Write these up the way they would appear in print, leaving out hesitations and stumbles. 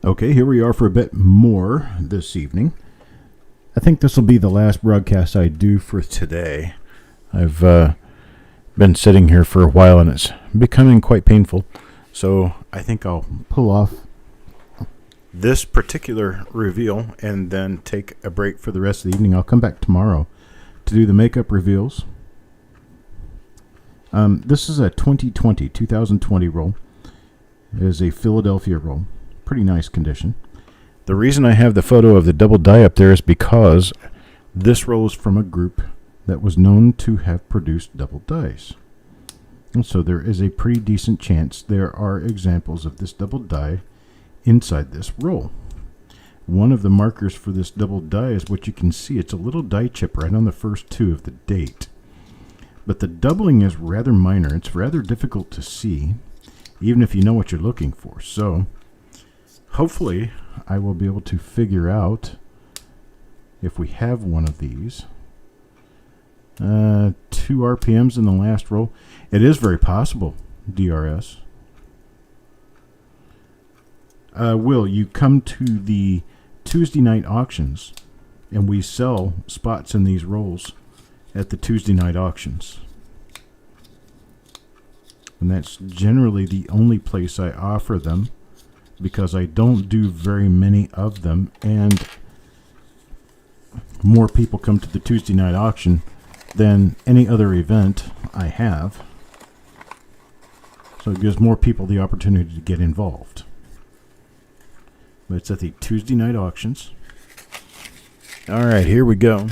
Okay, here we are for a bit more this evening. I think this will be the last broadcast I do for today. I've been sitting here for a while and it's becoming quite painful. So I think I'll pull off this particular reveal and then take a break for the rest of the evening. I'll come back tomorrow to do the makeup reveals. This is a 2020 roll. It is a Philadelphia roll. Pretty nice condition. The reason I have the photo of the double die up there is because this roll is from a group that was known to have produced double dies. And so there is a pretty decent chance there are examples of this double die inside this roll. One of the markers for this double die is what you can see. It's a little die chip right on the first two of the date. But the doubling is rather minor. It's rather difficult to see, even if you know what you're looking for. So hopefully I will be able to figure out if we have one of these. 2 RPMs in the last roll. It is very possible, DRS. Will, you come to the Tuesday night auctions, and we sell spots in these rolls at the Tuesday night auctions. And that's generally the only place I offer them, because I don't do very many of them, and more people come to the Tuesday night auction than any other event I have. So it gives more people the opportunity to get involved. But it's at the Tuesday night auctions. Alright, here we go.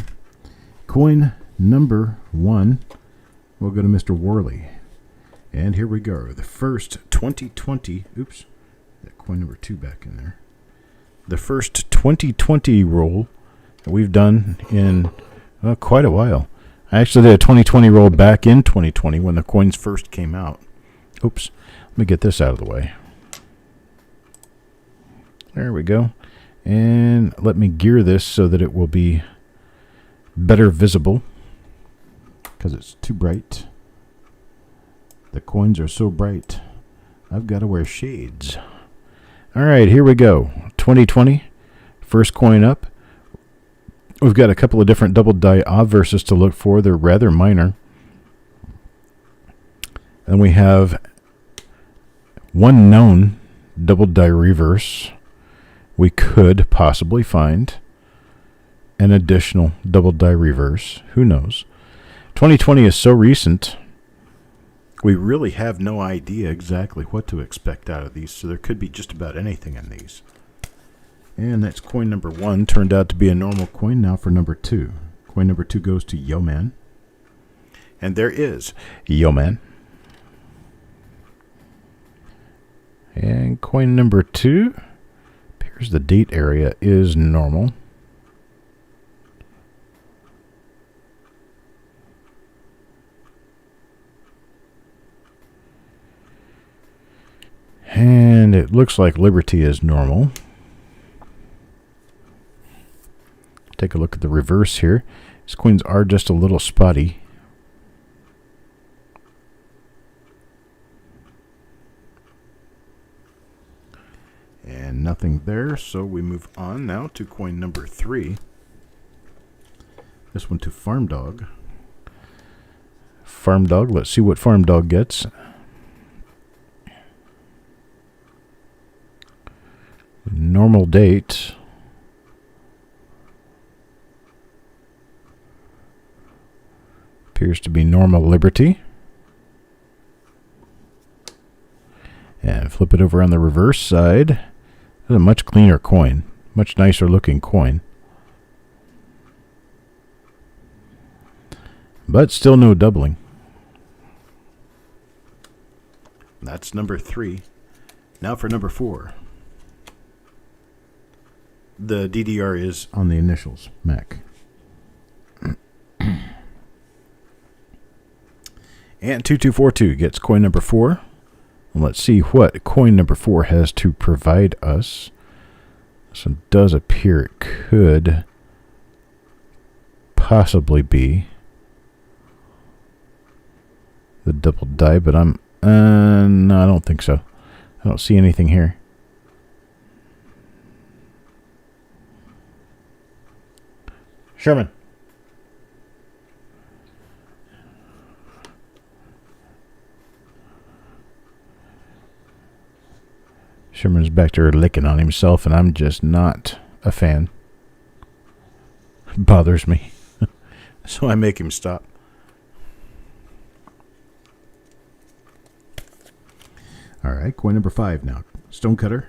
Coin number 1 will go to Mr. Worley. And here we go. The first 2020... Oops. That coin number 2 back in there. The first 2020 roll that we've done in quite a while. I actually did a 2020 roll back in 2020 when the coins first came out. Oops. Let me get this out of the way. There we go. And let me gear this so that it will be better visible, because it's too bright. The coins are so bright, I've got to wear shades. Alright, here we go. 2020, first coin up. We've got a couple of different double die obverses to look for. They're rather minor. And we have one known double die reverse. We could possibly find an additional double die reverse. Who knows? 2020 is so recent, we really have no idea exactly what to expect out of these, so there could be just about anything in these. And that's coin number 1. Turned out to be a normal coin. Now for number 2. Coin number 2 goes to Yo Man. And there is Yo Man. And coin number 2. Appears the date area is normal. And it looks like Liberty is normal. Take a look at the reverse here. These coins are just a little spotty. And nothing there, so we move on now to coin number 3. This one to Farm Dog. Farm Dog, let's see what Farm Dog gets. Normal date. Appears to be normal Liberty. And flip it over on the reverse side. This is a much cleaner coin. Much nicer looking coin. But still no doubling. That's number 3. Now for number 4. The DDR is on the initials, Mac. And 2242 gets coin number 4. And let's see what coin number 4 has to provide us. This one does appear it could possibly be the double die, but I'm No, I don't think so. I don't see anything here. Sherman. Sherman's back there licking on himself, and I'm just not a fan. It bothers me. So I make him stop. All right, coin number 5 now. Stonecutter.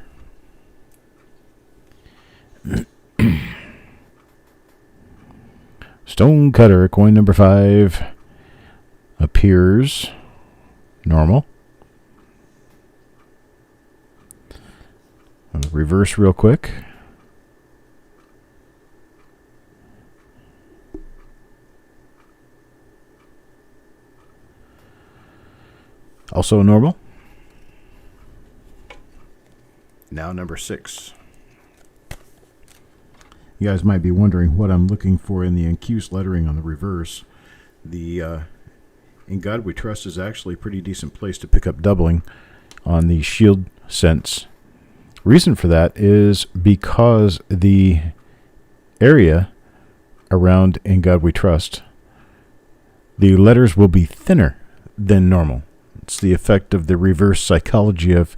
Stonecutter, coin number 5. Appears normal. I'll reverse real quick. Also normal. Now number 6. You guys might be wondering what I'm looking for in the incuse lettering on the reverse. The In God We Trust is actually a pretty decent place to pick up doubling on the shield sense. Reason for that is because the area around In God We Trust, the letters will be thinner than normal. It's the effect of the reverse psychology of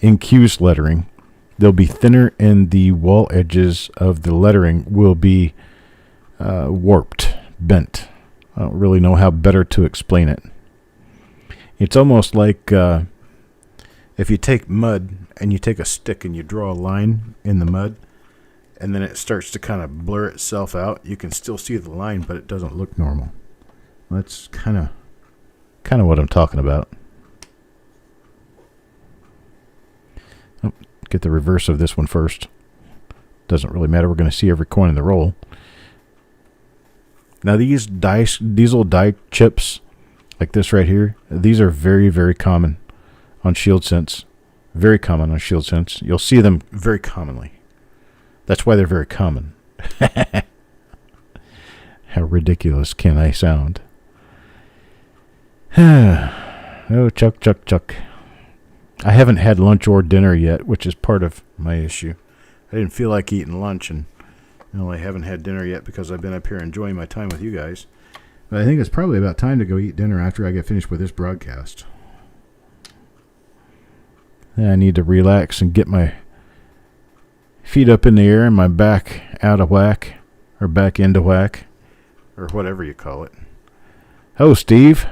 incuse lettering. They'll be thinner and the wall edges of the lettering will be warped, bent. I don't really know how better to explain it. It's almost like if you take mud and you take a stick and you draw a line in the mud and then it starts to kind of blur itself out. You can still see the line, but it doesn't look normal. That's kind of what I'm talking about. Get the reverse of this one first. Doesn't really matter. We're going to see every coin in the roll. Now these little die chips, like this right here, these are very, very common on Shield Sense. Very common on Shield Sense. You'll see them very commonly. That's why they're very common. How ridiculous can I sound? Oh, Chuck. I haven't had lunch or dinner yet, which is part of my issue. I didn't feel like eating lunch, and I haven't had dinner yet because I've been up here enjoying my time with you guys. But I think it's probably about time to go eat dinner after I get finished with this broadcast. I need to relax and get my feet up in the air and my back out of whack, or back into whack, or whatever you call it. Oh, Steve.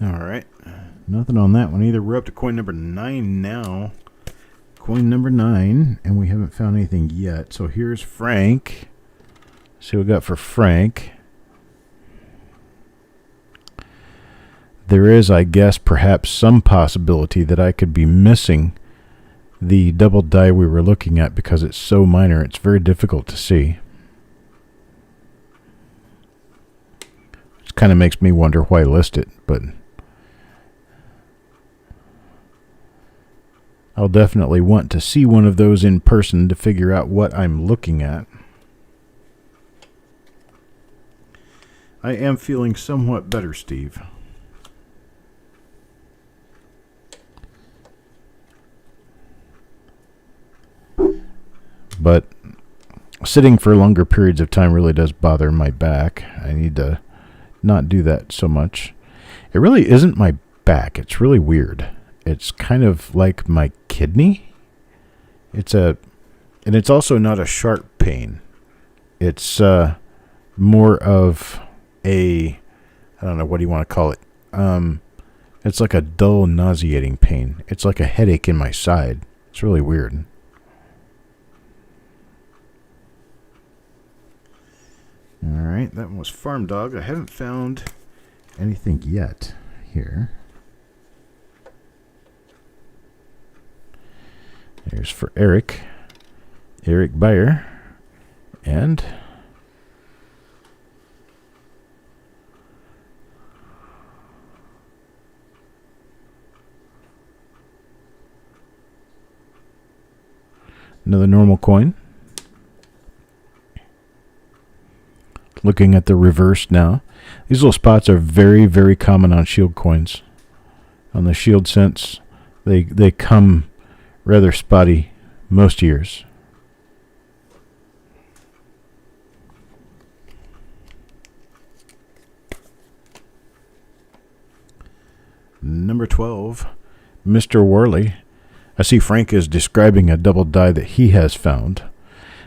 All right. Nothing on that one either. We're up to coin number 9 now. Coin number 9, and we haven't found anything yet. So here's Frank. See what we got for Frank. There is, I guess, perhaps some possibility that I could be missing the double die we were looking at because it's so minor. It's very difficult to see. It kind of makes me wonder why I list it, but I'll definitely want to see one of those in person to figure out what I'm looking at. I am feeling somewhat better, Steve. But sitting for longer periods of time really does bother my back. I need to not do that so much. It really isn't my back. It's really weird. It's kind of like my kidney. And it's also not a sharp pain. It's more of a, I don't know, what do you want to call it? It's like a dull, nauseating pain. It's like a headache in my side. It's really weird. All right, that one was Farm Dog. I haven't found anything yet here. There's for Eric Bayer, and Another normal coin. Looking at the reverse now. These little spots are very, very common on shield coins. On the shield cents, they come rather spotty most years. Number 12, Mr. Worley. I see Frank is describing a double die that he has found.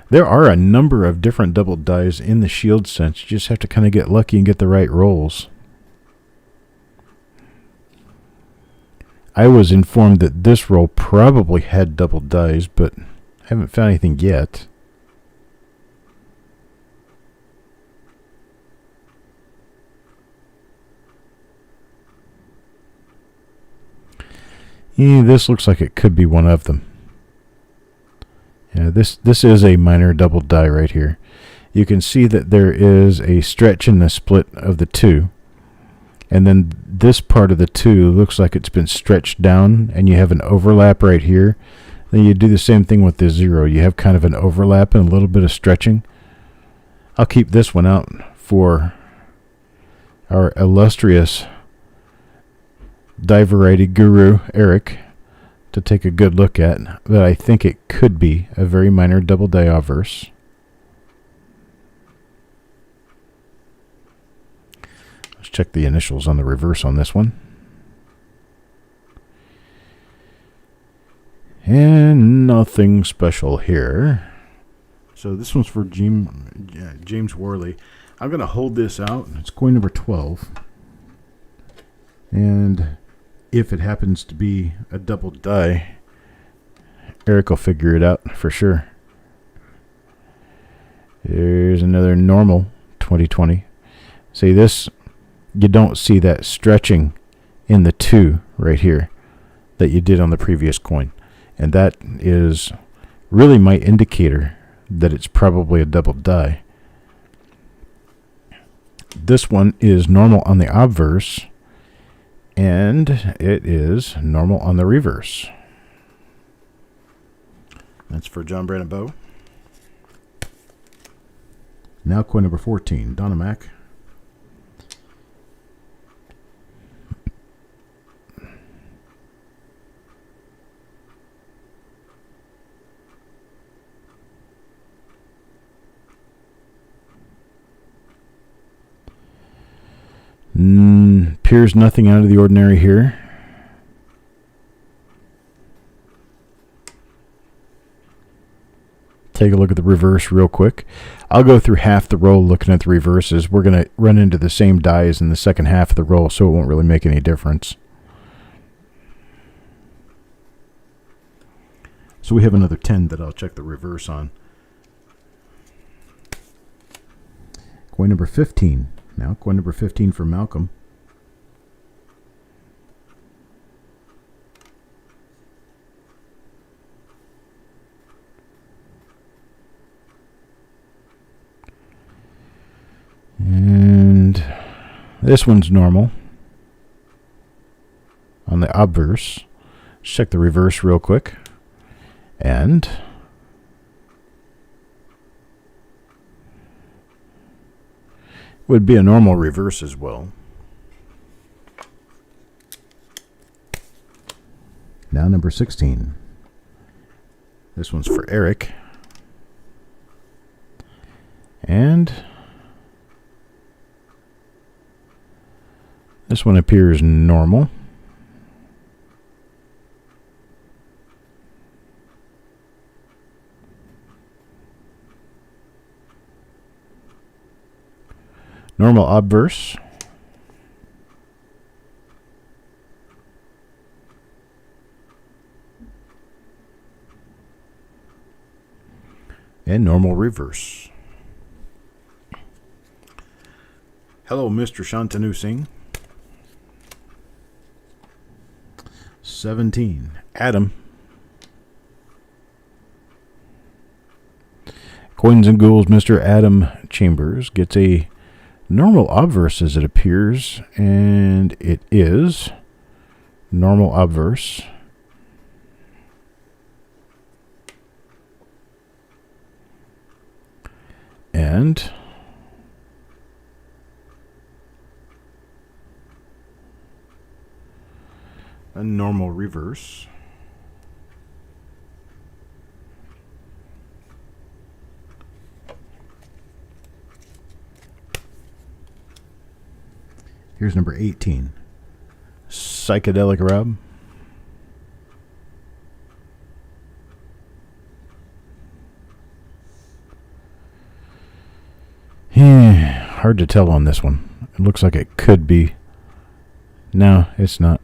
There are a number of different double dies in the shield sense. You just have to kind of get lucky and get the right rolls. I was informed that this roll probably had double dies, but I haven't found anything yet. Yeah, this looks like it could be one of them. Yeah, this is a minor double die right here. You can see that there is a stretch in the split of the 2. And then this part of the 2 looks like it's been stretched down, and you have an overlap right here. Then you do the same thing with the 0. You have kind of an overlap and a little bit of stretching. I'll keep this one out for our illustrious die variety guru, Eric, to take a good look at, but I think it could be a very minor double die obverse. Let's check the initials on the reverse on this one. And nothing special here. So this one's for James Worley. I'm going to hold this out. It's coin number 12. And if it happens to be a double die, Eric will figure it out for sure. There's another normal 2020. See this, you don't see that stretching in the 2 right here that you did on the previous coin. And that is really my indicator that it's probably a double die. This one is normal on the obverse, and it is normal on the reverse. That's for John Brandon Bow. Now coin number 14, Donna Mac. Appears nothing out of the ordinary here. Take a look at the reverse real quick. I'll go through half the roll looking at the reverses. We're going to run into the same dies in the second half of the roll, so it won't really make any difference. So we have another 10 that I'll check the reverse on. Coin number 15. Now, coin number 15 for Malcolm. And this one's normal on the obverse. Let's check the reverse real quick. And would be a normal reverse as well. Now number 16. This one's for Eric. And this one appears normal. Normal obverse. And normal reverse. Hello, Mr. Shantanu Singh. 17. Adam. Coins and Ghouls, Mr. Adam Chambers gets a normal obverse as it appears, and it is normal obverse. And a normal reverse. Here's number 18. Psychedelic rub. Hard to tell on this one. It looks like it could be. No, it's not.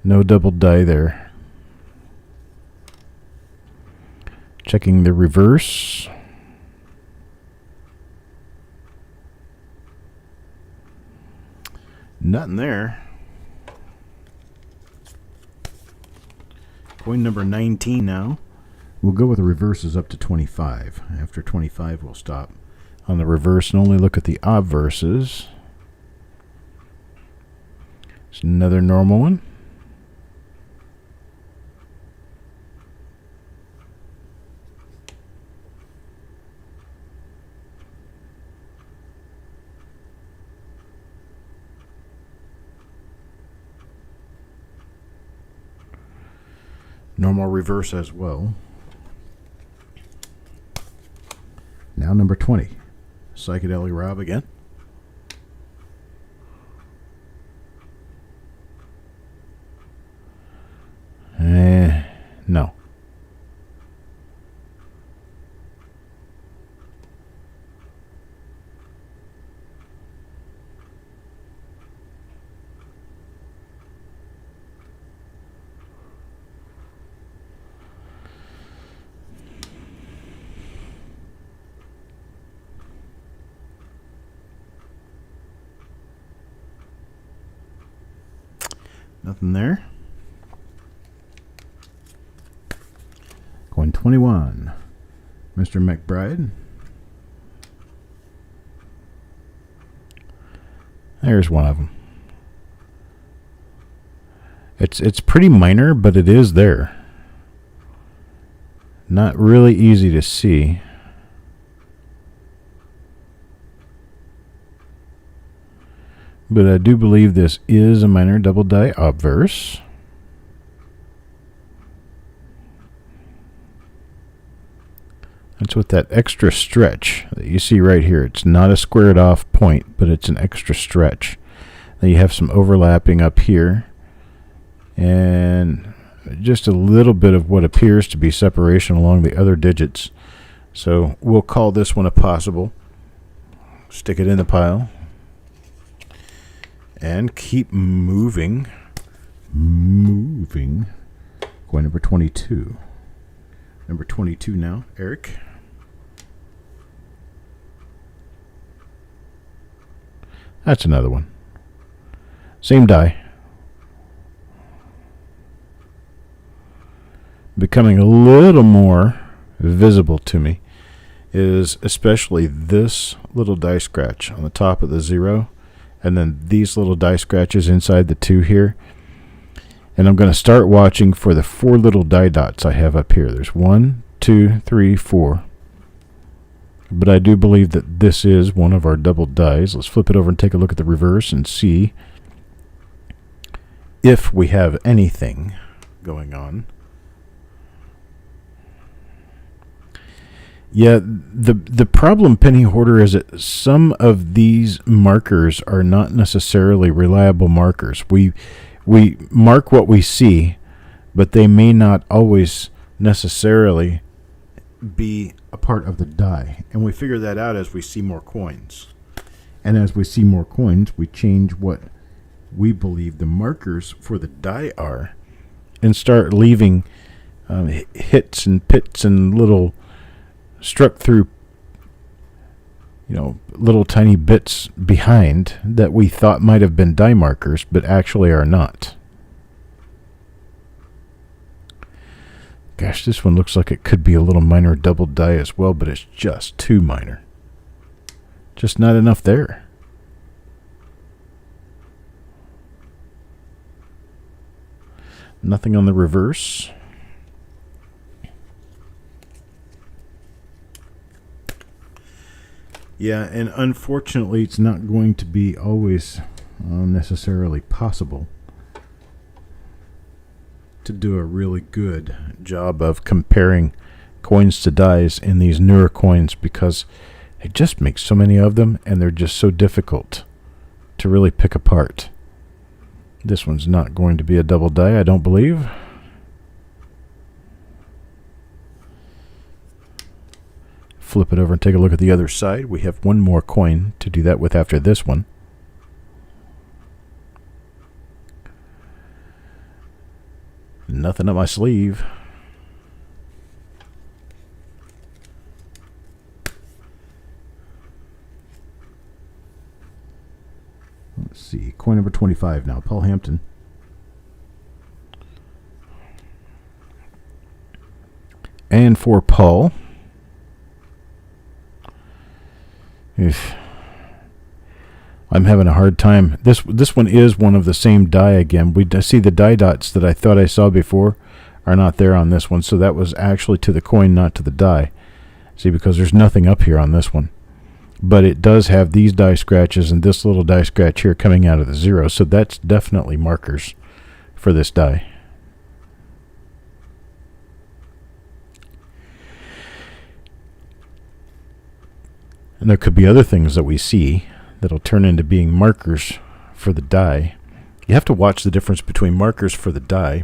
No double die there. Checking the reverse. Nothing there. Coin number 19 now. We'll go with the reverses up to 25. After 25, we'll stop on the reverse and only look at the obverses. It's another normal one. Normal reverse as well. Now number 20. Psychedelic Rob again. No. Nothing there. Coin 21. Mr. McBride. There's one of them. It's pretty minor, but it is there. Not really easy to see. But I do believe this is a minor double die obverse. That's with that extra stretch that you see right here. It's not a squared off point, but it's an extra stretch. Then you have some overlapping up here. And just a little bit of what appears to be separation along the other digits. So we'll call this one a possible. Stick it in the pile. And keep moving. Coin number 22. Number 22 now, Eric. That's another one. Same die. Becoming a little more visible to me is especially this little die scratch on the top of the 0. And then these little die scratches inside the 2 here. And I'm going to start watching for the 4 little die dots I have up here. There's 1, 2, 3, 4. But I do believe that this is one of our double dies. Let's flip it over and take a look at the reverse and see if we have anything going on. Yeah, the problem, Penny Hoarder, is that some of these markers are not necessarily reliable markers. We mark what we see, but they may not always necessarily be a part of the die. And we figure that out as we see more coins. And as we see more coins, we change what we believe the markers for the die are and start leaving hits and pits and little struck through, little tiny bits behind that we thought might have been die markers, but actually are not. Gosh, this one looks like it could be a little minor double die as well, but it's just too minor. Just not enough there. Nothing on the reverse. Yeah, and unfortunately, it's not going to be always necessarily possible to do a really good job of comparing coins to dies in these newer coins, because they just make so many of them and they're just so difficult to really pick apart. This one's not going to be a double die, I don't believe. Flip it over and take a look at the other side. We have one more coin to do that with after this one. Nothing up my sleeve. Let's see, coin number 25 now, Paul Hampton. And for Paul, I'm having a hard time. This one is one of the same die again. We see the die dots that I thought I saw before are not there on this one, so that was actually to the coin, not to the die. See, because there's nothing up here on this one. But it does have these die scratches and this little die scratch here coming out of the zero, so that's definitely markers for this die. And there could be other things that we see that'll turn into being markers for the die. You have to watch the difference between markers for the die,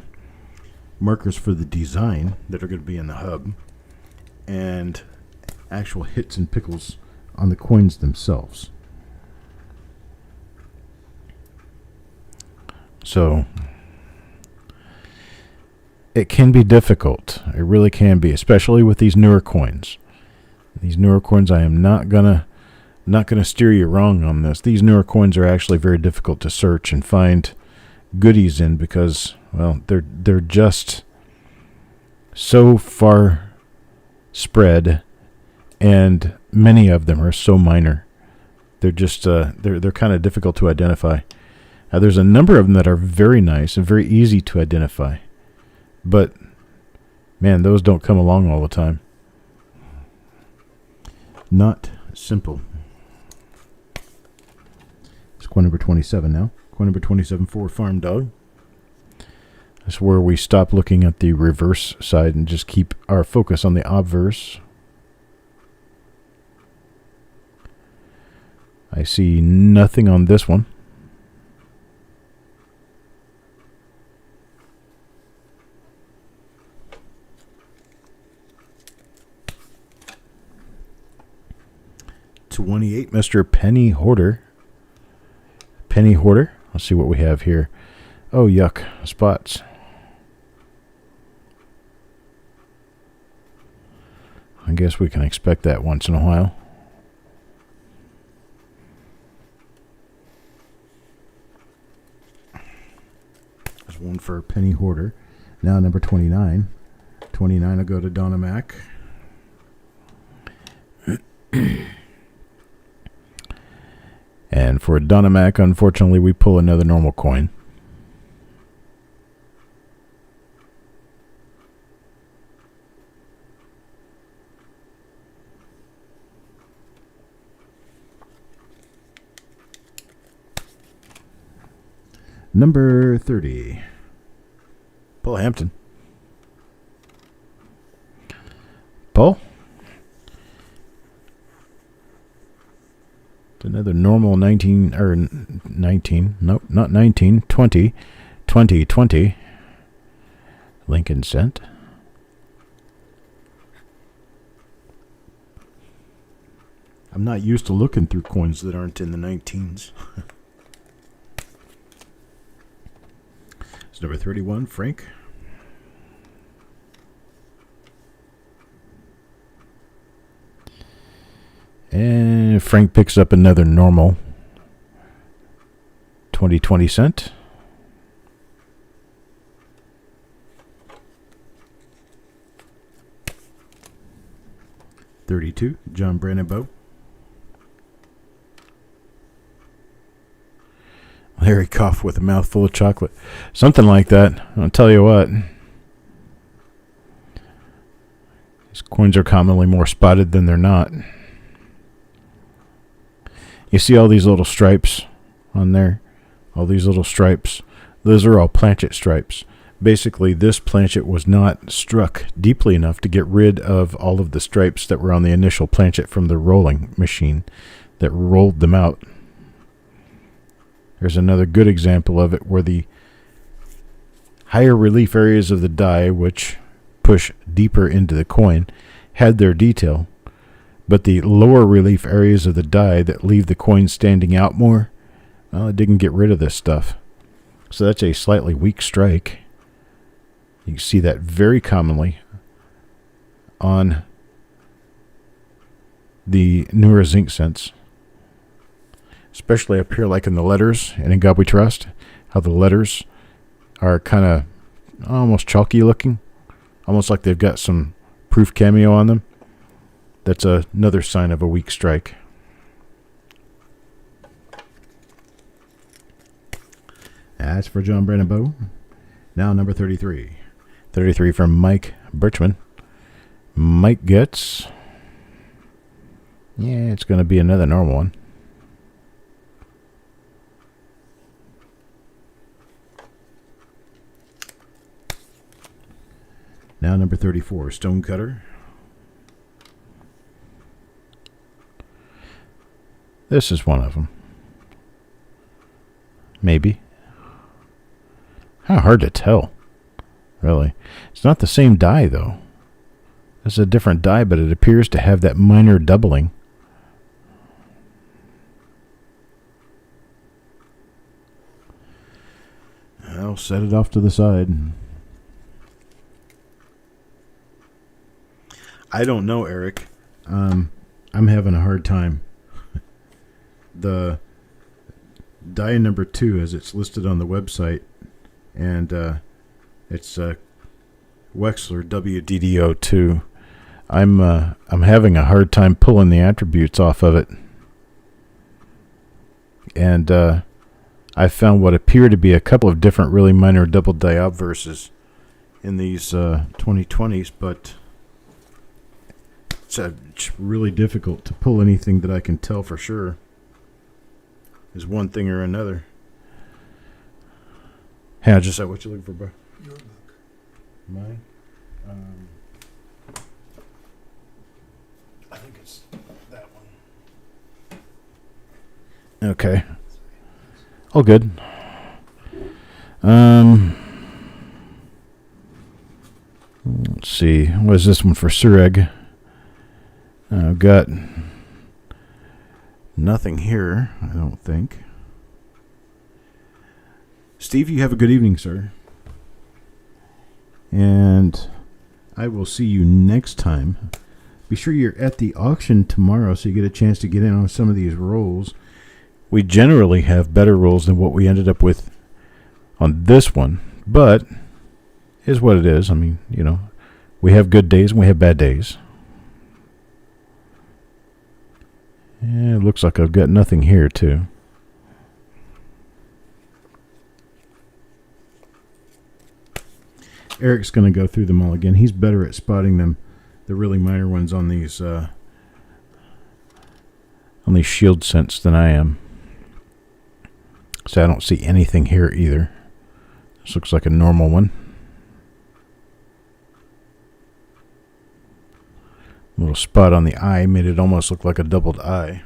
markers for the design that are going to be in the hub, and actual hits and pickles on the coins themselves. So it can be difficult. It really can be, especially with these newer coins. These newer coins, I am not gonna steer you wrong on this. These newer coins are actually very difficult to search and find goodies in, because, well, they're just so far spread, and many of them are so minor. They're just they're kind of difficult to identify. Now, there's a number of them that are very nice and very easy to identify, but man, those don't come along all the time. Not simple. It's coin number 27 now. Coin number 27 for Farm Dog. That's where we stop looking at the reverse side and just keep our focus on the obverse. I see nothing on this one. $28, Mr. Penny Hoarder. Penny Hoarder. Let's see what we have here. Oh, yuck. Spots. I guess we can expect that once in a while. There's one for Penny Hoarder. Now number 29. 29 will go to Donna Mac. And for Donna Mac, unfortunately, we pull another normal coin. Number 30. Paul Hampton. Paul? Another normal 19, or 19, nope, not 19, 20, 20, 20. Lincoln cent. I'm not used to looking through coins that aren't in the 19s. It's number 31, Frank. And Frank picks up another normal 20 cent. $32, John Brandonbow. Larry Koff with a mouthful of chocolate. Something like that. I'll tell you what. These coins are commonly more spotted than they're not. You see all these little stripes on there? All these little stripes. Those are all planchet stripes. Basically, this planchet was not struck deeply enough to get rid of all of the stripes that were on the initial planchet from the rolling machine that rolled them out. There's another good example of it where the higher relief areas of the die, which push deeper into the coin, had their detail, but the lower relief areas of the die that leave the coin standing out more, well, it didn't get rid of this stuff. So that's a slightly weak strike. You can see that very commonly on the newer zinc cents, especially up here like in the letters and in God We Trust, how the letters are kind of almost chalky looking, almost like they've got some proof cameo on them. That's another sign of a weak strike. That's for John Brandon Bow. Now number 33. 33 from Mike Birchman. Mike gets... yeah, it's going to be another normal one. Now number 34, Stonecutter. This is one of them. Maybe. How hard to tell, really. It's not the same die, though. This is a different die, but it appears to have that minor doubling. I'll set it off to the side. I don't know, Eric. I'm having a hard time. The die number 2, as it's listed on the website, and it's Wexler WDDO2. I'm having a hard time pulling the attributes off of it, and I found what appear to be a couple of different really minor double die obverses in these 2020s, but it's really difficult to pull anything that I can tell for sure is one thing or another. Hey, just said what you looking for, bro? Your book. Mine? I think it's that one. Okay. All good. Let's see. What is this one for Sureg? I've got nothing here, I don't think. Steve, you have a good evening, sir. And I will see you next time. Be sure you're at the auction tomorrow so you get a chance to get in on some of these rolls. We generally have better rolls than what we ended up with on this one, but is what it is. I mean, you know, we have good days and we have bad days. Yeah, it looks like I've got nothing here, too. Eric's going to go through them all again. He's better at spotting them, the really minor ones on these shield scents than I am. So I don't see anything here either. This looks like a normal one. Little spot on the eye made it almost look like a doubled eye.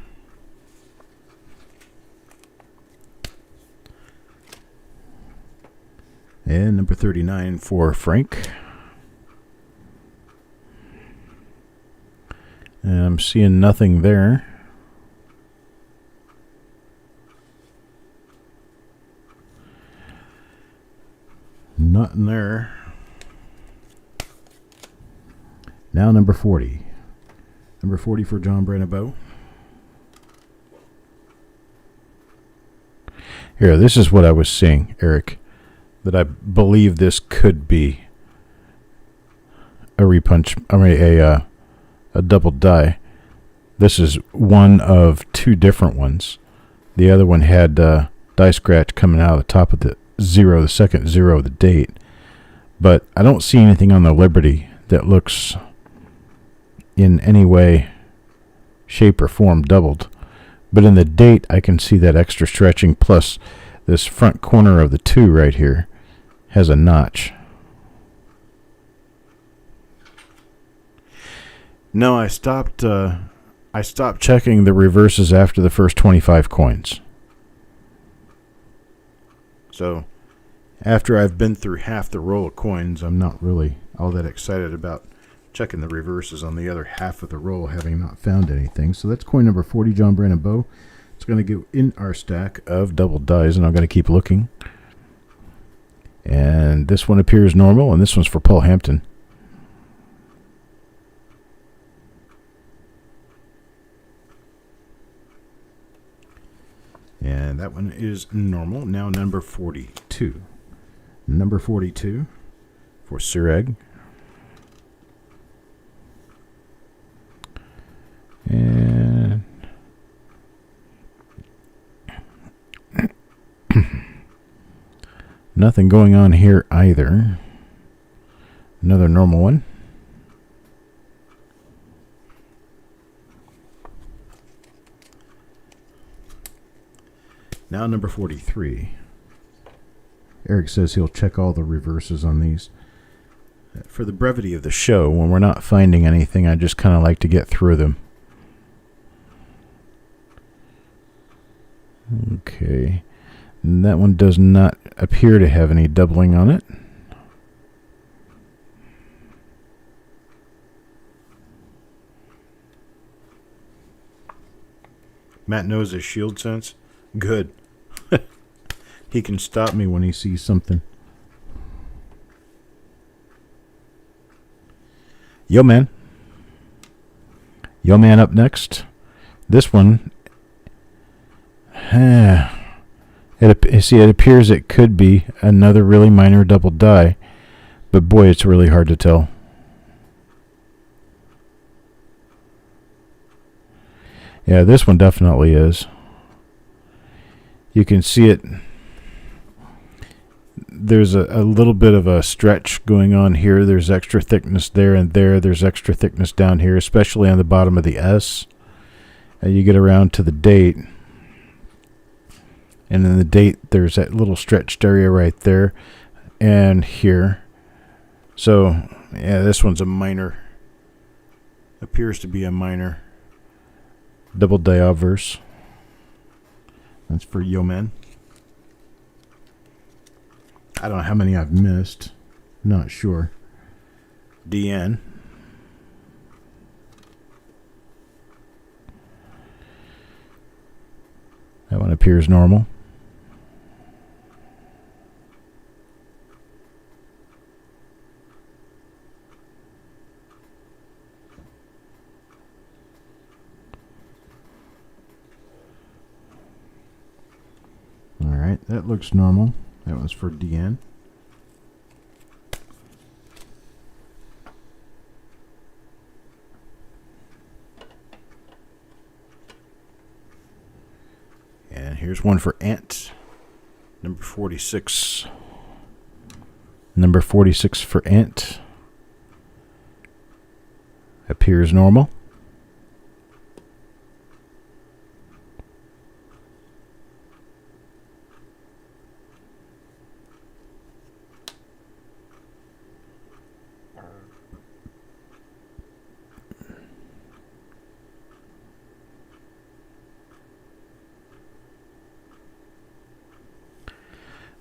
And number 39 for Frank. And I'm seeing nothing there. Nothing there. Now number 40. Number 40 for John Branabow. Here, this is what I was seeing, Eric. That I believe this could be a repunch. I mean, a double die. This is one of two different ones. The other one had die scratch coming out of the top of the zero, the second zero of the date. But I don't see anything on the Liberty that looks in any way, shape, or form doubled. But in the date, I can see that extra stretching, plus this front corner of the 2 right here has a notch. No, I stopped checking the reverses after the first 25 coins. So after I've been through half the roll of coins, I'm not really all that excited about checking the reverses on the other half of the roll, having not found anything. So that's coin number 40, John Brandon Bow. It's going to go in our stack of double dies, and I'm going to keep looking. And this one appears normal, and this one's for Paul Hampton. And that one is normal. Now number 42. Number 42 for Sureg. And nothing going on here either. Another normal one. Now number 43. Eric says he'll check all the reverses on these. For the brevity of the show, when we're not finding anything, I just kind of like to get through them. Okay. And that one does not appear to have any doubling on it. Matt knows his shield sense. Good. He can stop me when he sees something. Yo Man. Yo Man up next. This one. It appears it could be another really minor double die. But boy, it's really hard to tell. Yeah, this one definitely is. You can see it. There's a little bit of a stretch going on here. There's extra thickness there and there. There's extra thickness down here, especially on the bottom of the S. You get around to the date. And in the date, there's that little stretched area right there and here. So, yeah, this one's a minor. Appears to be a minor double die obverse. That's for Yo Men. I don't know how many I've missed. Not sure. DN. That one appears normal. All right, that looks normal. That one's for DN. And here's one for Ant. Number 46. Number 46 for Ant. Appears normal.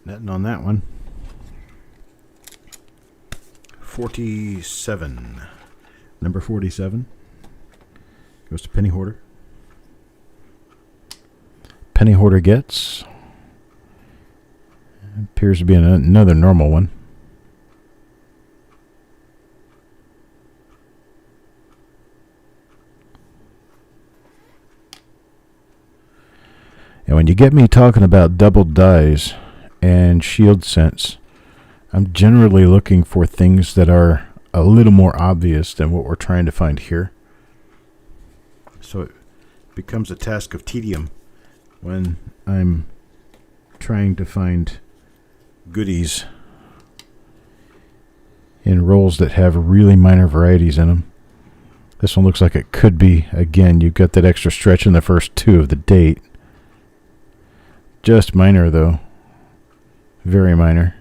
Nothing on that one. 47. Number 47 goes to Penny Hoarder. Penny Hoarder gets. Appears to be another normal one. And when you get me talking about double dies and shield sense, I'm generally looking for things that are a little more obvious than what we're trying to find here. So it becomes a task of tedium when I'm trying to find goodies in rolls that have really minor varieties in them. This one looks like it could be. Again, you've got that extra stretch in the first two of the date. Just minor, though. Very minor.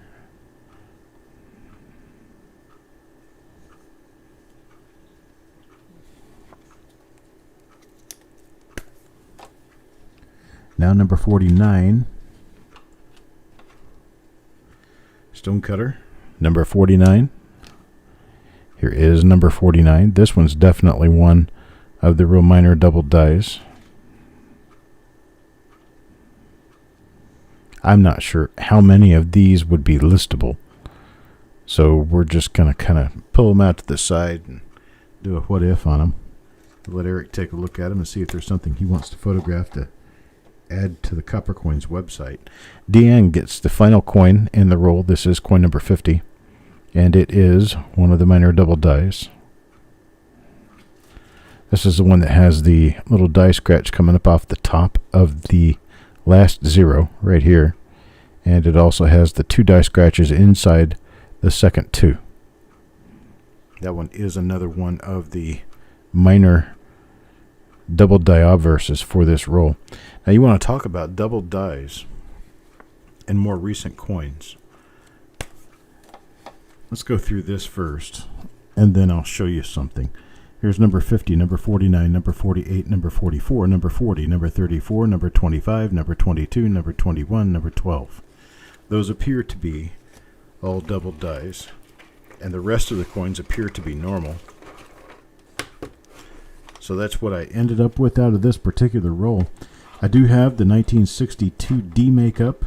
Now number 49. Stonecutter. Number 49. Here is number 49. This one's definitely one of the real minor double dies. I'm not sure how many of these would be listable. So we're just going to kind of pull them out to the side and do a what if on them. Let Eric take a look at them and see if there's something he wants to photograph to add to the Copper Coins website. Deanne gets the final coin in the roll. This is coin number 50. And it is one of the minor double dies. This is the one that has the little die scratch coming up off the top of the last zero right here. And it also has the two die scratches inside the second two. That one is another one of the minor double die obverses for this roll. Now you want to talk about double dies and more recent coins. Let's go through this first, and then I'll show you something. Here's number 50, number 49, number 48, number 44, number 40, number 34, number 25, number 22, number 21, number 12. Those appear to be all double dies, and the rest of the coins appear to be normal. So that's what I ended up with out of this particular roll. I do have the 1962 D makeup.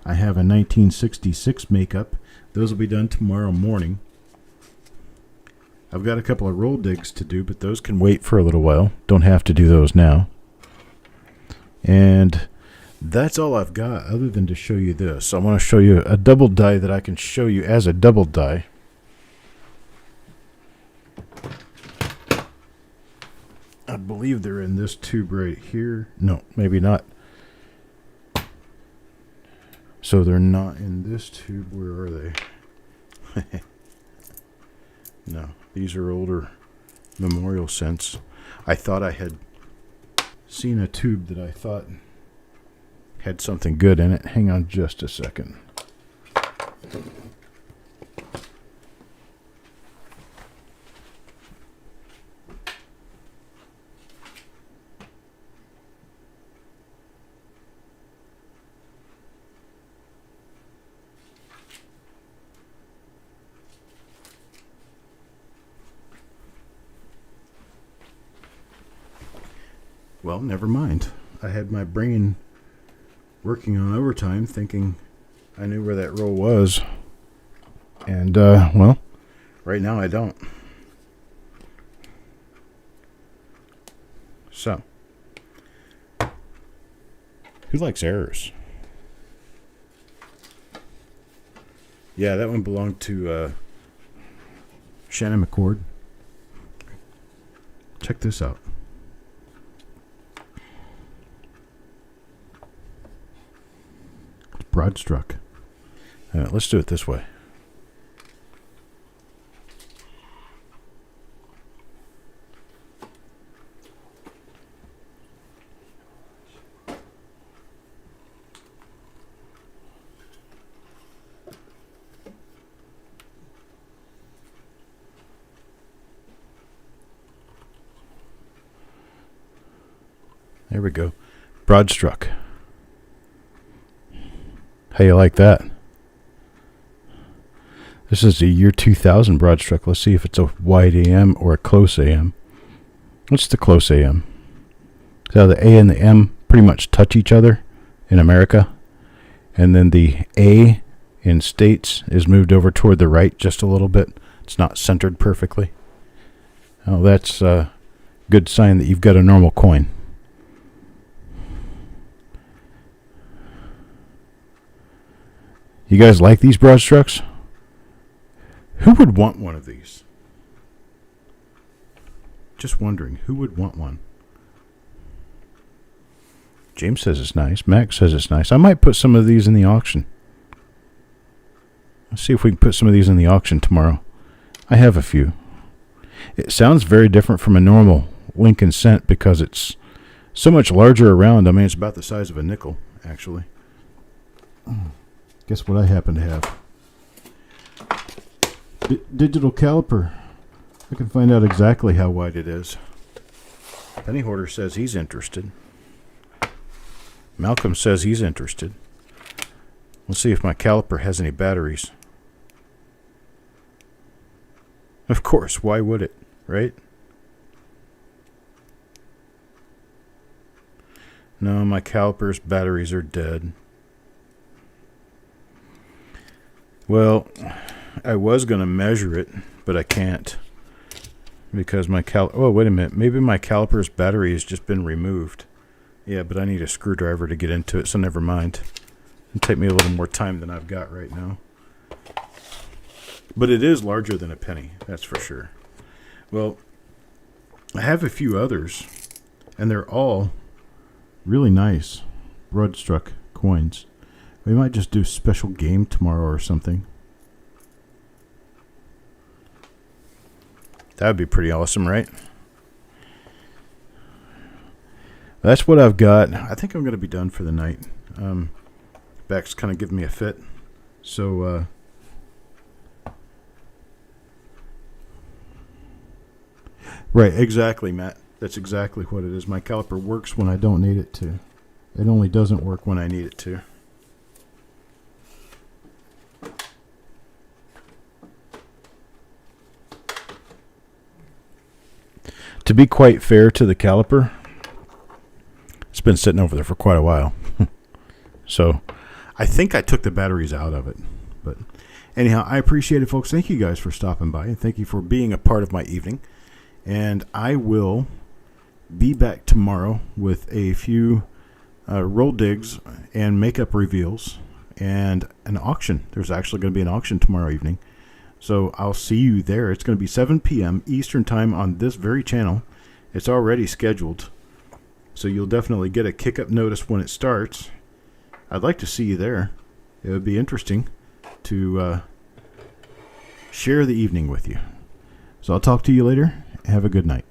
I have a 1966 makeup. Those will be done tomorrow morning. I've got a couple of roll digs to do, but those can wait for a little while. Don't have to do those now. And that's all I've got other than to show you this. I want to show you a double die that I can show you as a double die. I believe they're in this tube right here. No, maybe not. So they're not in this tube. Where are they? No, these are older memorial cents. I thought I had seen a tube that I thought had something good in it. Hang on just a second. Well, never mind. I had my brain working on overtime thinking I knew where that roll was. And, well, right now I don't. So, who likes errors? Yeah, that one belonged to Shannon McCord. Check this out. Broad struck. Let's do it this way. There we go. Broad struck. How you like that? This is the year 2000 broad struck. Let's see if it's a wide AM or a close AM. What's the close AM? So the A and the M pretty much touch each other in America. And then the A in States is moved over toward the right just a little bit. It's not centered perfectly. Oh, that's a good sign that you've got a normal coin. You guys like these broad strucks? Who would want one of these? Just wondering, who would want one? James says it's nice. Max says it's nice. I might put some of these in the auction. Let's see if we can put some of these in the auction tomorrow. I have a few. It sounds very different from a normal Lincoln Cent because it's so much larger around. I mean, it's about the size of a nickel, actually. Guess what I happen to have? Digital caliper. I can find out exactly how wide it is. Penny Hoarder says he's interested. Malcolm says he's interested. Let's see if my caliper has any batteries. Of course, why would it, right? No, my caliper's batteries are dead. Well, I was going to measure it, but I can't. Because my oh, wait a minute. Maybe my caliper's battery has just been removed. Yeah, but I need a screwdriver to get into it, so never mind. It'll take me a little more time than I've got right now. But it is larger than a penny, that's for sure. Well, I have a few others, and they're all really nice broad-struck coins. We might just do a special game tomorrow or something. That would be pretty awesome, right? That's what I've got. I think I'm going to be done for the night. Back's kind of giving me a fit. So, right, exactly, Matt. That's exactly what it is. My caliper works when I don't need it to. It only doesn't work when I need it to. To be quite fair to the caliper, it's been sitting over there for quite a while. So I think I took the batteries out of it. But anyhow, I appreciate it, folks. Thank you guys for stopping by, and thank you for being a part of my evening. And I will be back tomorrow with a few roll digs and makeup reveals and an auction. There's actually going to be an auction tomorrow evening. So I'll see you there. It's going to be 7 p.m. Eastern Time on this very channel. It's already scheduled. So you'll definitely get a kick-up notice when it starts. I'd like to see you there. It would be interesting to share the evening with you. So I'll talk to you later. Have a good night.